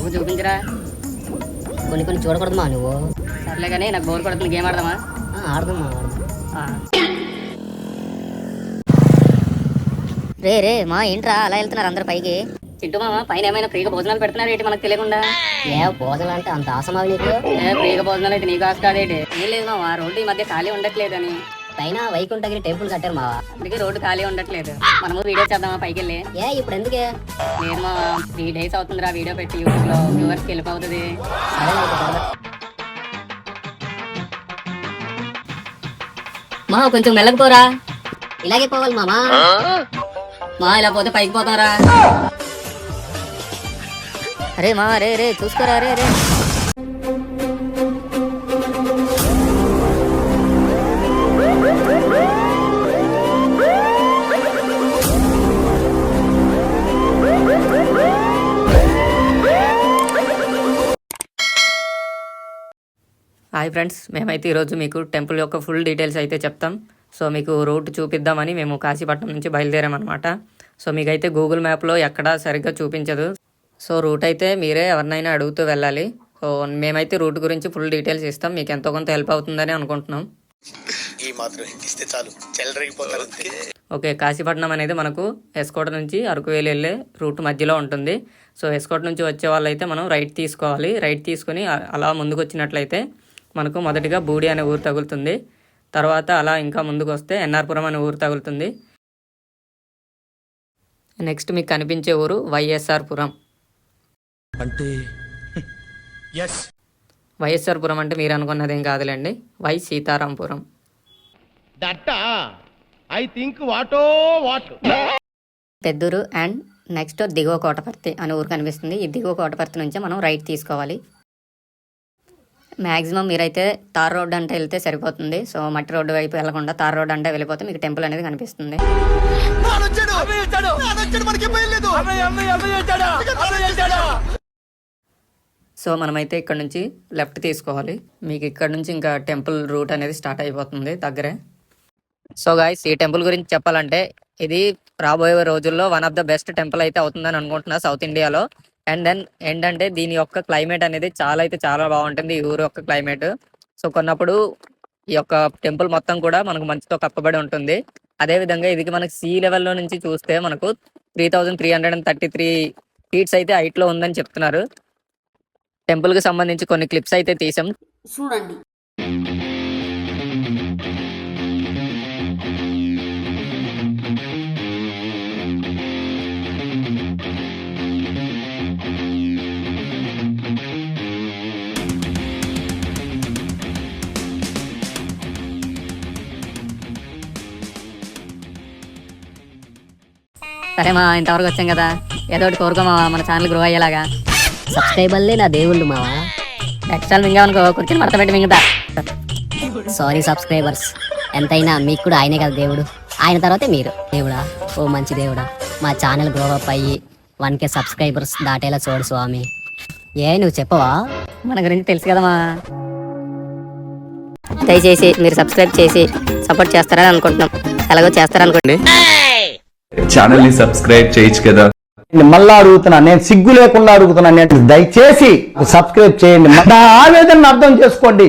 నాకు చూపించరా. కొన్ని కొన్ని చూడకూడదుమా నువ్వు? సర్లే కానీ నాకు బోర్ కొడుతుంది, గేమ్ ఆడదామా? ఆడదామా. రే రే మా ఏంట్రా అలా వెళ్తున్నారు అందరు పైకి? చింటూ మామ పైన ఏమైనా ఫ్రీగా భోజనాలు పెడుతున్నారు ఏంటి మనకు తెలియకుండా? ఏ భోజనం అంటే అంత ఆసమావి నీకు? ఫ్రీగా భోజనాలు అయితే నీకు ఆశ కాదేటి? ఏం లేదు మామ, రోడ్డు ఈ మధ్య ఖాళీ ఉండట్లేదని. పైన వైకుంఠగిరి టెంపుల్ కట్టారు మావా, అందుకే రోడ్డు ఖాళీ ఉండట్లేదు. మనము వీడియో చేద్దామా పైకి వెళ్ళి? ఇప్పుడు ఎందుకే? లేదు మామ, 3 days అవుతుందిరా వీడియో పెట్టి యూట్యూబ్ లో, వ్యూవర్స్కి వెళ్ళిపోతుంది. మా కొంచెం మెల్లకపోరా. ఇలాగే పోవాలి మామా. మా ఇలా పోతే పైకి పోతారా? అరే మా రే రే చూసుకోరా రే రే. హాయ్ ఫ్రెండ్స్, మేమైతే ఈరోజు మీకు టెంపుల్ యొక్క ఫుల్ డీటెయిల్స్ అయితే చెప్తాం. సో మీకు రూట్ చూపిద్దామని మేము కాశీపట్నం నుంచి బయలుదేరామన్నమాట. సో మీకైతే గూగుల్ మ్యాప్లో ఎక్కడా సరిగ్గా చూపించదు. సో రూట్ అయితే మీరే ఎవరినైనా అడుగుతూ వెళ్ళాలి. సో మేమైతే రూట్ గురించి ఫుల్ డీటెయిల్స్ ఇస్తాం, మీకు ఎంతో కొంత హెల్ప్ అవుతుందని అనుకుంటున్నాం. ఓకే, కాశీపట్నం అనేది మనకు ఎస్కోట నుంచి అరకు వేలు వెళ్ళే రూట్ మధ్యలో ఉంటుంది. సో ఎస్కోట నుంచి వచ్చే వాళ్ళైతే మనం రైట్ తీసుకోవాలి. రైట్ తీసుకుని అలా ముందుకు వచ్చినట్లయితే మనకు మొదటిగా బూడి అనే ఊరు తగులుతుంది. తర్వాత అలా ఇంకా ముందుకు వస్తే ఎన్ఆర్పురం అనే ఊరు తగులుతుంది. నెక్స్ట్ మీకు కనిపించే ఊరు వైఎస్ఆర్ పురం. అంటే వైఎస్ఆర్ పురం అంటే మీరు అనుకున్నదేం కాదులేండి, వై సీతారాంపురం. పెద్దూరు అండ్ నెక్స్ట్ దిగువ కోటపర్తి అనే ఊరు కనిపిస్తుంది. ఈ దిగువ కోటపర్తి నుంచి మనం రైట్ తీసుకోవాలి. మ్యాక్సిమం మీరైతే తార్ రోడ్ అంటే వెళ్తే సరిపోతుంది. సో మట్టి రోడ్డు వైపు వెళ్ళకుండా తార్ రోడ్ అంటే వెళ్ళిపోతే మీకు టెంపుల్ అనేది కనిపిస్తుంది. సో మనమైతే ఇక్కడ నుంచి లెఫ్ట్ తీసుకోవాలి. మీకు ఇక్కడ నుంచి ఇంకా టెంపుల్ రూట్ అనేది స్టార్ట్ అయిపోతుంది దగ్గరే. సో గాయ్స్, ఈ టెంపుల్ గురించి చెప్పాలంటే ఇది రాబోయే రోజుల్లో one of the best temple అయితే అవుతుందని అనుకుంటున్నా సౌత్ ఇండియాలో. అండ్ దెన్ ఏంటంటే దీని యొక్క క్లైమేట్ అనేది చాలా బాగుంటుంది, ఈ ఊరు యొక్క క్లైమేట్. సో కొన్నప్పుడు ఈ యొక్క టెంపుల్ మొత్తం కూడా మనకు మంచుతో కప్పబడి ఉంటుంది. అదేవిధంగా ఇది మనకు సీ లెవెల్లో నుంచి చూస్తే మనకు 3333 ఫీట్స్ అయితే హైట్లో ఉందని చెప్తున్నారు. టెంపుల్కి సంబంధించి కొన్ని క్లిప్స్ అయితే తీసాం, చూడండి. సరే మా ఇంతవరకు వచ్చాం కదా, ఏదో ఒకటి కోరుకోమా మన ఛానల్ గ్రో అయ్యేలాగా. సబ్స్క్రైబర్లే నా దేవుళ్ళు మావా. నెక్స్ట్ టైం మింగామనుకో కూర్చొని మడత పెట్టి మింగుతా. సారీ సబ్స్క్రైబర్స్, ఎంతైనా మీకు కూడా ఆయనే కదా దేవుడు. ఆయన తర్వాతే మీరు. దేవుడా, ఓ మంచి దేవుడా, మా ఛానల్ గ్రో అప్ అయ్యి 1K సబ్స్క్రైబర్స్ దాటేలా చూడు స్వామి. నువ్వు చెప్పవా? మన గురించి తెలుసు కదమ్మా. దయచేసి మీరు సబ్స్క్రైబ్ చేసి సపోర్ట్ చేస్తారని అనుకుంటున్నాం. ఎలాగో చేస్తారనుకోండి. ఛానల్ ని సబ్స్క్రైబ్ చేయొచ్చు కదా. మళ్ళా అడుగుతున్నా, నేను సిగ్గు లేకుండా అడుగుతున్నా, నేను దయచేసి సబ్స్క్రైబ్ చేయండి. నా ఆవేదన అర్థం చేసుకోండి.